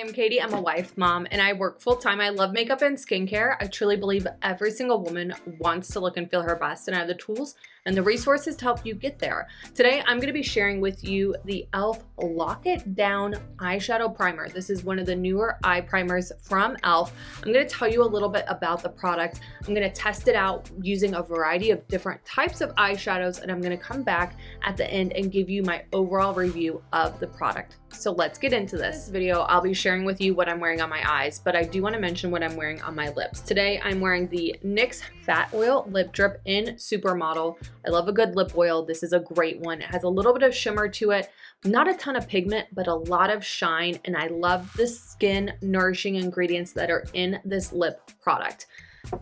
am Katie. I'm a wife, mom, and I work full-time. I love makeup and skincare. I truly believe every single woman wants to look and feel her best, and I have the tools and the resources to help you get there. Today, I'm gonna be sharing with you the e.l.f. Lock It Down Eyeshadow Primer. This is one of the newer eye primers from e.l.f. I'm gonna tell you a little bit about the product. I'm gonna test it out using a variety of different types of eyeshadows, and I'm gonna come back at the end and give you my overall review of the product. So let's get into this video. I'll be sharing with you what I'm wearing on my eyes, but I do want to mention what I'm wearing on my lips. Today, I'm wearing the NYX Fat Oil Lip Drip in Supermodel. I love a good lip oil. This is a great one. It has a little bit of shimmer to it, not a ton of pigment, but a lot of shine, and I love the skin nourishing ingredients that are in this lip product.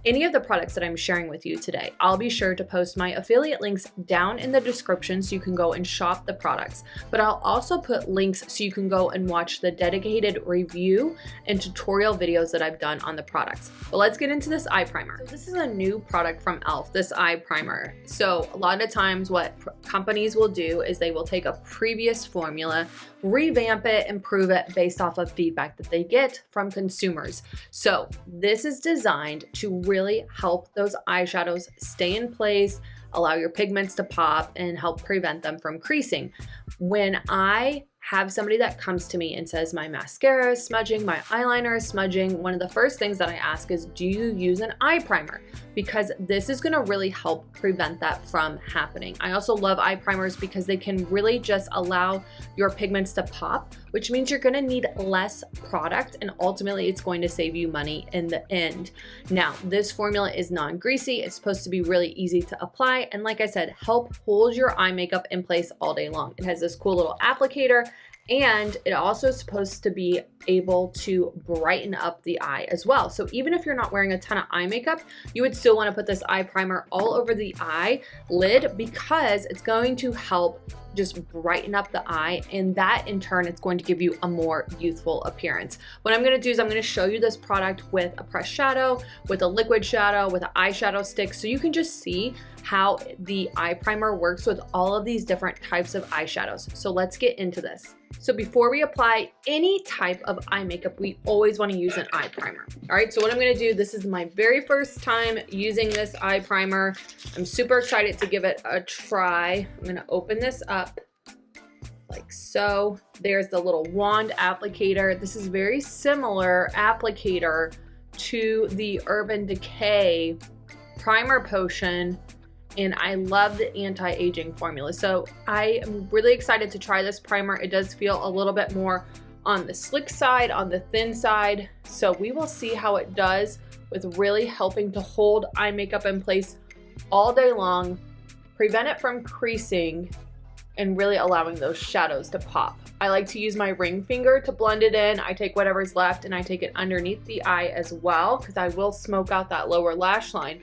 Any of the products that I'm sharing with you today, I'll be sure to post my affiliate links down in the description so you can go and shop the products. But I'll also put links so you can go and watch the dedicated review and tutorial videos that I've done on the products. But let's get into this eye primer. So this is a new product from e.l.f., this eye primer. So a lot of times what companies will do is they will take a previous formula, revamp it, improve it based off of feedback that they get from consumers. So this is designed to really help those eyeshadows stay in place, allow your pigments to pop, and help prevent them from creasing. When I have somebody that comes to me and says my mascara is smudging, my eyeliner is smudging, one of the first things that I ask is, do you use an eye primer? Because this is gonna really help prevent that from happening. I also love eye primers because they can really just allow your pigments to pop, which means you're gonna need less product, and ultimately it's going to save you money in the end. Now, this formula is non-greasy. It's supposed to be really easy to apply, and like I said, help hold your eye makeup in place all day long. It has this cool little applicator, and it also is supposed to be able to brighten up the eye as well. So even if you're not wearing a ton of eye makeup, you would still want to put this eye primer all over the eye lid because it's going to help just brighten up the eye, and that in turn it's going to give you a more youthful appearance. What I'm going to do is I'm going to show you this product with a pressed shadow, with a liquid shadow, with an eyeshadow stick, so you can just see how the eye primer works with all of these different types of eyeshadows. So let's get into this. So before we apply any type of eye makeup, we always want to use an eye primer. All right, so what I'm going to do, this is my very first time using this eye primer. I'm super excited to give it a try. I'm going to open this up like so. There's the little wand applicator. This is very similar applicator to the Urban Decay primer potion, and I love the anti-aging formula. So I am really excited to try this primer. It does feel a little bit more on the slick side, on the thin side. So we will see how it does with really helping to hold eye makeup in place all day long, prevent it from creasing, and really allowing those shadows to pop. I like to use my ring finger to blend it in. I take whatever's left and I take it underneath the eye as well, because I will smoke out that lower lash line.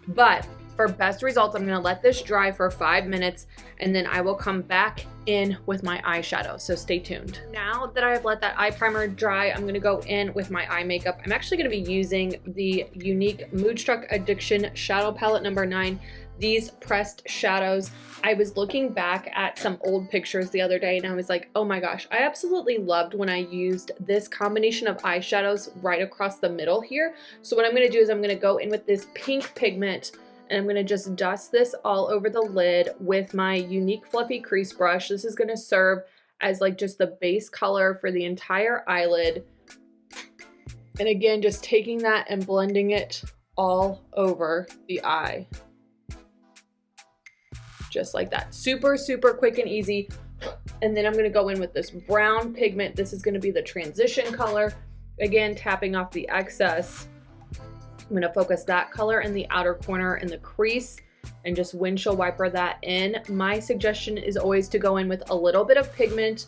But for best results, I'm gonna let this dry for 5 minutes, and then I will come back in with my eyeshadow, so stay tuned. Now that I've let that eye primer dry, I'm gonna go in with my eye makeup. I'm actually gonna be using the Unique Moodstruck Addiction Shadow Palette number 9. These pressed shadows, I was looking back at some old pictures the other day and I was like, oh my gosh, I absolutely loved when I used this combination of eyeshadows right across the middle here. So what I'm gonna do is I'm gonna go in with this pink pigment, and I'm gonna just dust this all over the lid with my Unique Fluffy Crease Brush. This is gonna serve as like just the base color for the entire eyelid. And again, just taking that and blending it all over the eye. Just like that. Super, super quick and easy. And then I'm gonna go in with this brown pigment. This is gonna be the transition color. Again, tapping off the excess. I'm gonna focus that color in the outer corner in the crease and just windshield wiper that in. My suggestion is always to go in with a little bit of pigment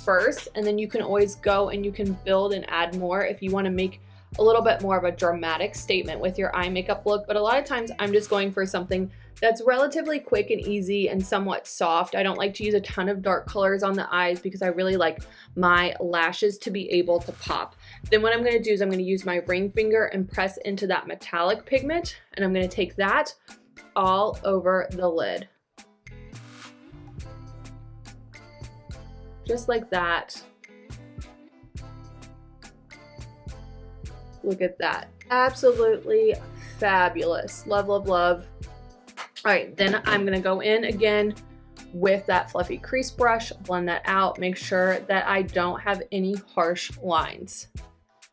first, and then you can always go and you can build and add more if you wanna make a little bit more of a dramatic statement with your eye makeup look. But a lot of times I'm just going for something that's relatively quick and easy and somewhat soft. I don't like to use a ton of dark colors on the eyes because I really like my lashes to be able to pop. Then what I'm gonna do is I'm gonna use my ring finger and press into that metallic pigment, and I'm gonna take that all over the lid. Just like that. Look at that. Absolutely fabulous. Love, love, love. All right, then I'm gonna go in again with that fluffy crease brush, blend that out, make sure that I don't have any harsh lines.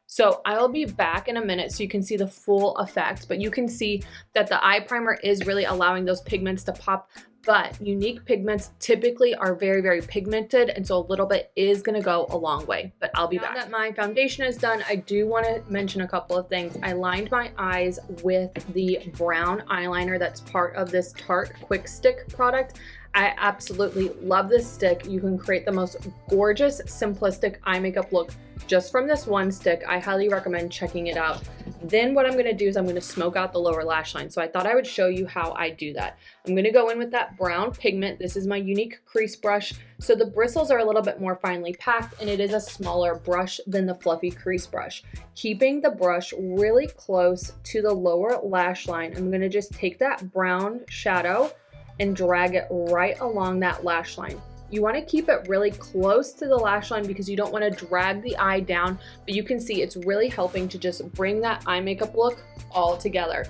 So I'll be back in a minute so you can see the full effect, but you can see that the eye primer is really allowing those pigments to pop, but unique pigments typically are very, very pigmented, and so a little bit is gonna go a long way, but I'll be back. Now that my foundation is done, I do wanna mention a couple of things. I lined my eyes with the brown eyeliner that's part of this Tarte Quick Stick product. I absolutely love this stick. You can create the most gorgeous, simplistic eye makeup look just from this one stick. I highly recommend checking it out. Then what I'm gonna do is I'm gonna smoke out the lower lash line. So I thought I would show you how I do that. I'm gonna go in with that brown pigment. This is my unique crease brush. So the bristles are a little bit more finely packed, and it is a smaller brush than the fluffy crease brush. Keeping the brush really close to the lower lash line, I'm gonna just take that brown shadow and drag it right along that lash line. You want to keep it really close to the lash line because you don't want to drag the eye down, but you can see it's really helping to just bring that eye makeup look all together.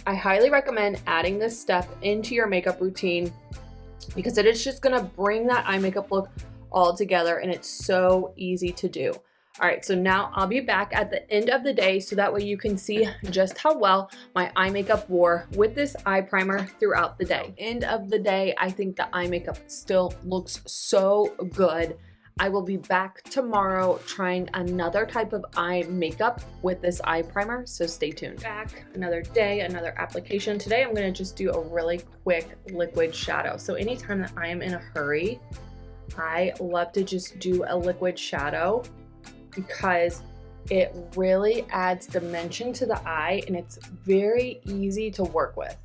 I highly recommend adding this step into your makeup routine because it is just going to bring that eye makeup look all together, and it's so easy to do. All right, so now I'll be back at the end of the day so that way you can see just how well my eye makeup wore with this eye primer throughout the day. End of the day, I think the eye makeup still looks so good. I will be back tomorrow trying another type of eye makeup with this eye primer, so stay tuned. Back another day, another application. Today I'm gonna just do a really quick liquid shadow. So anytime that I am in a hurry, I love to just do a liquid shadow because it really adds dimension to the eye and it's very easy to work with.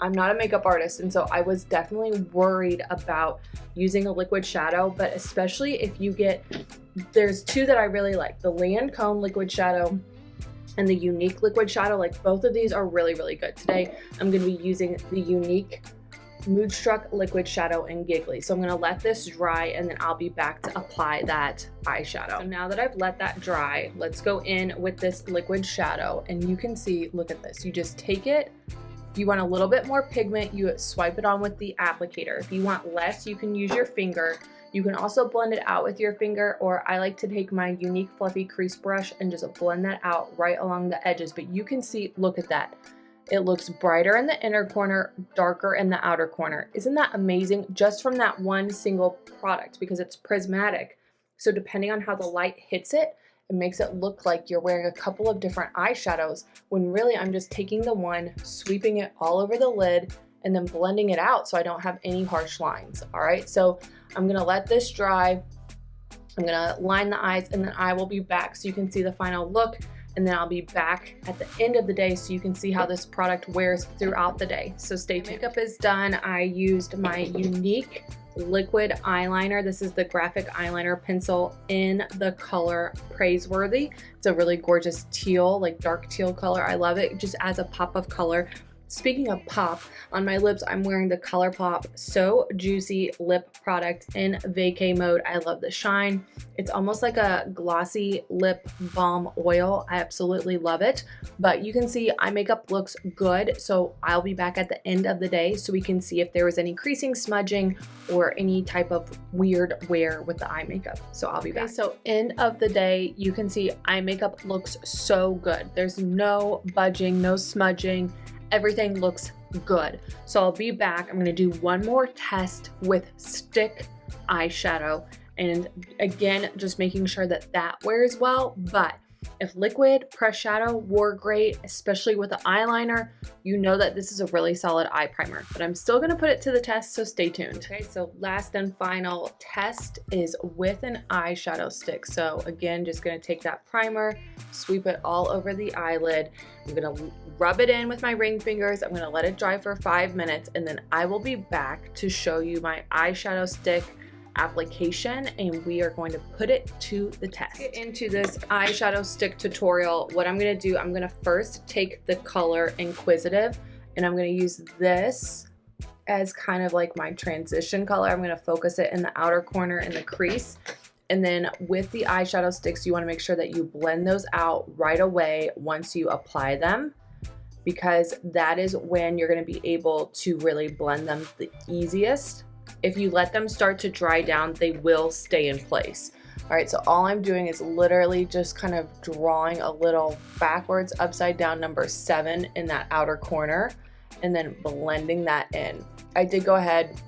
I'm not a makeup artist, and so I was definitely worried about using a liquid shadow, but especially if you get, there's two that I really like, the Lancome liquid shadow and the Unique liquid shadow. Like, both of these are really, really good. Today, I'm gonna be using the Unique Moodstruck liquid shadow in Giggly. So I'm gonna let this dry and then I'll be back to apply that eyeshadow. So now that I've let that dry, let's go in with this liquid shadow, and you can see, look at this. You just take it. If you want a little bit more pigment, you swipe it on with the applicator. If you want less, you can use your finger. You can also blend it out with your finger, or I like to take my Unique fluffy crease brush and just blend that out right along the edges. But you can see, look at that. It looks brighter in the inner corner, darker in the outer corner. Isn't that amazing? Just from that one single product, because it's prismatic. So depending on how the light hits it, it makes it look like you're wearing a couple of different eyeshadows, when really I'm just taking the one, sweeping it all over the lid, and then blending it out so I don't have any harsh lines. All right, so I'm gonna let this dry. I'm gonna line the eyes, and then I will be back so you can see the final look. And then I'll be back at the end of the day so you can see how this product wears throughout the day. So stay tuned. Makeup is done. I used my Unique liquid eyeliner. This is the graphic eyeliner pencil in the color Praiseworthy. It's a really gorgeous teal, like dark teal color. I love it. It just adds a pop of color. Speaking of pop, on my lips, I'm wearing the ColourPop So Juicy lip product in vacay mode. I love the shine. It's almost like a glossy lip balm oil. I absolutely love it. But you can see eye makeup looks good. So I'll be back at the end of the day so we can see if there was any creasing, smudging, or any type of weird wear with the eye makeup. So I'll be back. So end of the day, you can see eye makeup looks so good. There's no budging, no smudging. Everything looks good. So I'll be back. I'm gonna do one more test with stick eyeshadow, and again, just making sure that that wears well. But if liquid pressed shadow wore great, especially with the eyeliner, you know that this is a really solid eye primer. But I'm still gonna put it to the test, so stay tuned. Okay, so last and final test is with an eyeshadow stick. So again, just gonna take that primer, sweep it all over the eyelid. I'm gonna rub it in with my ring fingers. I'm gonna let it dry for 5 minutes, and then I will be back to show you my eyeshadow stick application, and we are going to put it to the test. Let's get into this eyeshadow stick tutorial. What I'm gonna do, I'm gonna first take the color Inquisitive, and I'm gonna use this as kind of like my transition color. I'm gonna focus it in the outer corner in the crease. And then with the eyeshadow sticks, you want to make sure that you blend those out right away once you apply them, because that is when you're going to be able to really blend them the easiest. If you let them start to dry down, they will stay in place. All right, so all I'm doing is literally just kind of drawing a little backwards upside down number 7 in that outer corner and then blending that in. I did go ahead,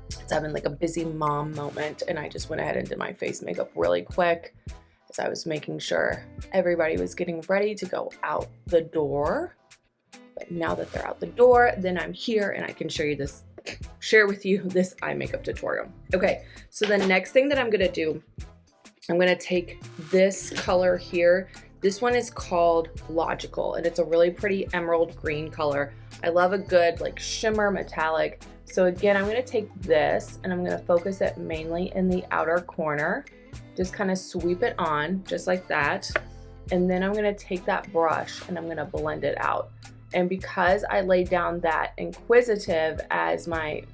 it's having like a busy mom moment, and I just went ahead and did my face makeup really quick as I was making sure everybody was getting ready to go out the door. But now that they're out the door, then I'm here and I can share with you this eye makeup tutorial. Okay, so the next thing that I'm gonna do, I'm gonna take this color here. This one is called Logical, and it's a really pretty emerald green color. I love a good like shimmer metallic. So again, I'm gonna take this and I'm gonna focus it mainly in the outer corner. Just kind of sweep it on, just like that. And then I'm gonna take that brush and I'm gonna blend it out. And because I laid down that Inquisitive as my,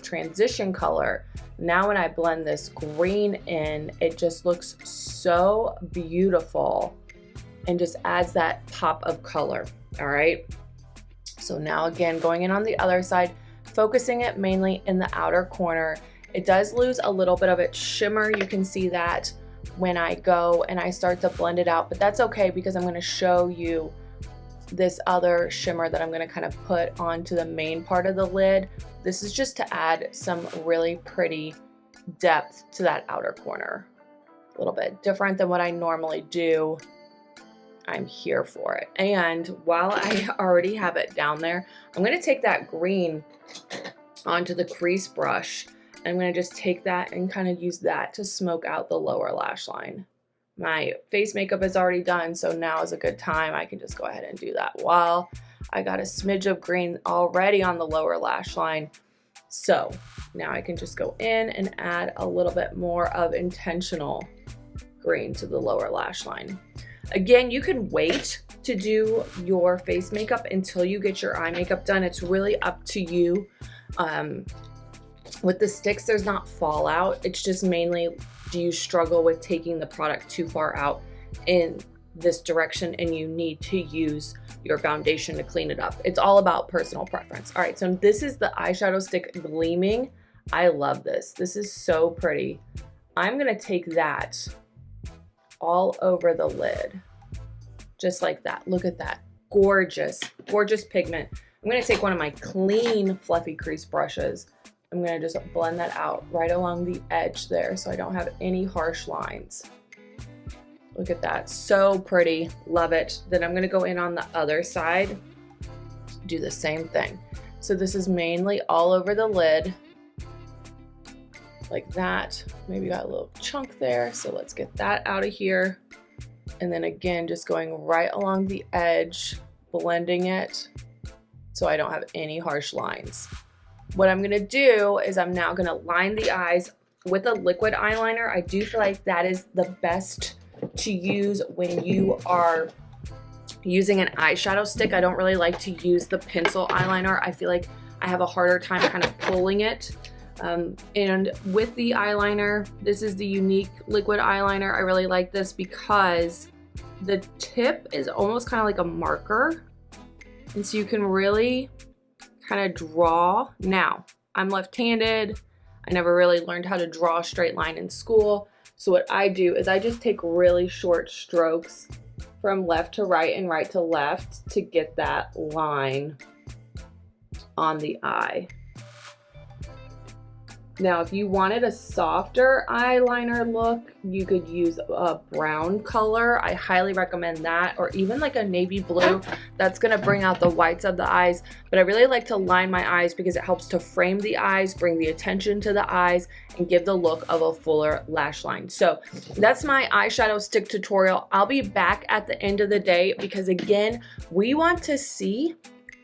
transition color, now when I blend this green in, it just looks so beautiful and just adds that pop of color. All right. So now again, going in on the other side, focusing it mainly in the outer corner. It does lose a little bit of its shimmer. You can see that when I go and I start to blend it out, but that's okay because I'm going to show you this other shimmer that I'm going to kind of put onto the main part of the lid. This is just to add some really pretty depth to that outer corner. A little bit different than what I normally do. I'm here for it. And while I already have it down there, I'm going to take that green onto the crease brush. I'm going to just take that and kind of use that to smoke out the lower lash line. My face makeup is already done, so now is a good time. I can just go ahead and do that while I got a smidge of green already on the lower lash line. So now I can just go in and add a little bit more of intentional green to the lower lash line. Again, you can wait to do your face makeup until you get your eye makeup done. It's really up to you. With the sticks, there's not fallout. It's just mainly, do you struggle with taking the product too far out in this direction and you need to use your foundation to clean it up. It's all about personal preference. All right, so this is the eyeshadow stick gleaming. I love this. This is so pretty. I'm gonna take that all over the lid, just like that. Look at that, gorgeous, gorgeous pigment. I'm gonna take one of my clean fluffy crease brushes. I'm gonna just blend that out right along the edge there so I don't have any harsh lines. Look at that, so pretty, love it. Then I'm gonna go in on the other side, do the same thing. So this is mainly all over the lid, like that. Maybe got a little chunk there, so let's get that out of here. And then again, just going right along the edge, blending it so I don't have any harsh lines. What I'm gonna do is I'm now gonna line the eyes with a liquid eyeliner. I do feel like that is the best to use when you are using an eyeshadow stick. I don't really like to use the pencil eyeliner. I feel like I have a harder time kind of pulling it. And with the eyeliner, this is the Unique liquid eyeliner. I really like this because the tip is almost kind of like a marker. And so you can really kind of draw. Now, I'm left-handed. I never really learned how to draw a straight line in school. So what I do is I just take really short strokes from left to right and right to left to get that line on the eye. Now, if you wanted a softer eyeliner look, you could use a brown color. I highly recommend that, or even like a navy blue. That's gonna bring out the whites of the eyes. But I really like to line my eyes because it helps to frame the eyes, bring the attention to the eyes, and give the look of a fuller lash line. So that's my eyeshadow stick tutorial. I'll be back at the end of the day because again, we want to see,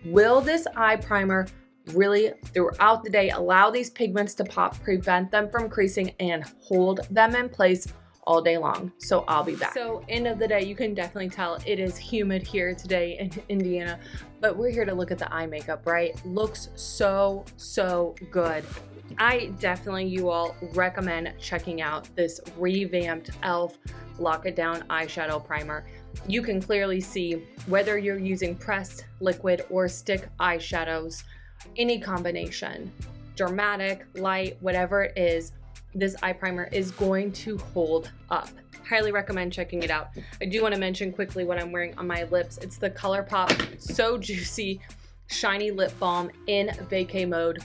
will this eye primer really throughout the day allow these pigments to pop, prevent them from creasing, and hold them in place all day long. So I'll be back. So end of the day, you can definitely tell it is humid here today in Indiana, but we're here to look at the eye makeup, right? Looks so, so good. I definitely, you all, recommend checking out this revamped e.l.f. Lock It Down Eyeshadow Primer. You can clearly see whether you're using pressed, liquid, or stick eyeshadows, any combination, dramatic, light, whatever it is, this eye primer is going to hold up. Highly recommend checking it out. I do want to mention quickly what I'm wearing on my lips. It's the ColourPop So Juicy Shiny Lip Balm in Vacay Mode.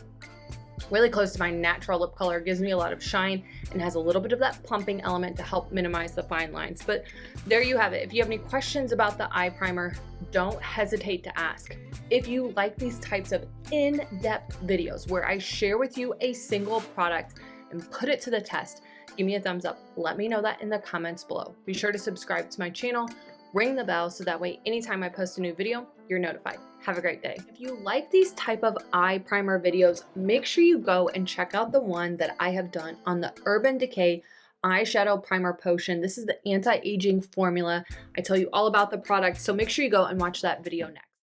Really close to my natural lip color, gives me a lot of shine and has a little bit of that plumping element to help minimize the fine lines. But there you have it. If you have any questions about the eye primer, don't hesitate to ask. If you like these types of in-depth videos where I share with you a single product and put it to the test, give me a thumbs up. Let me know that in the comments below. Be sure to subscribe to my channel, ring the bell so that way anytime I post a new video, you're notified. Have a great day. If you like these type of eye primer videos, make sure you go and check out the one that I have done on the Urban Decay Eyeshadow Primer Potion. This is the anti-aging formula. I tell you all about the product, so make sure you go and watch that video next.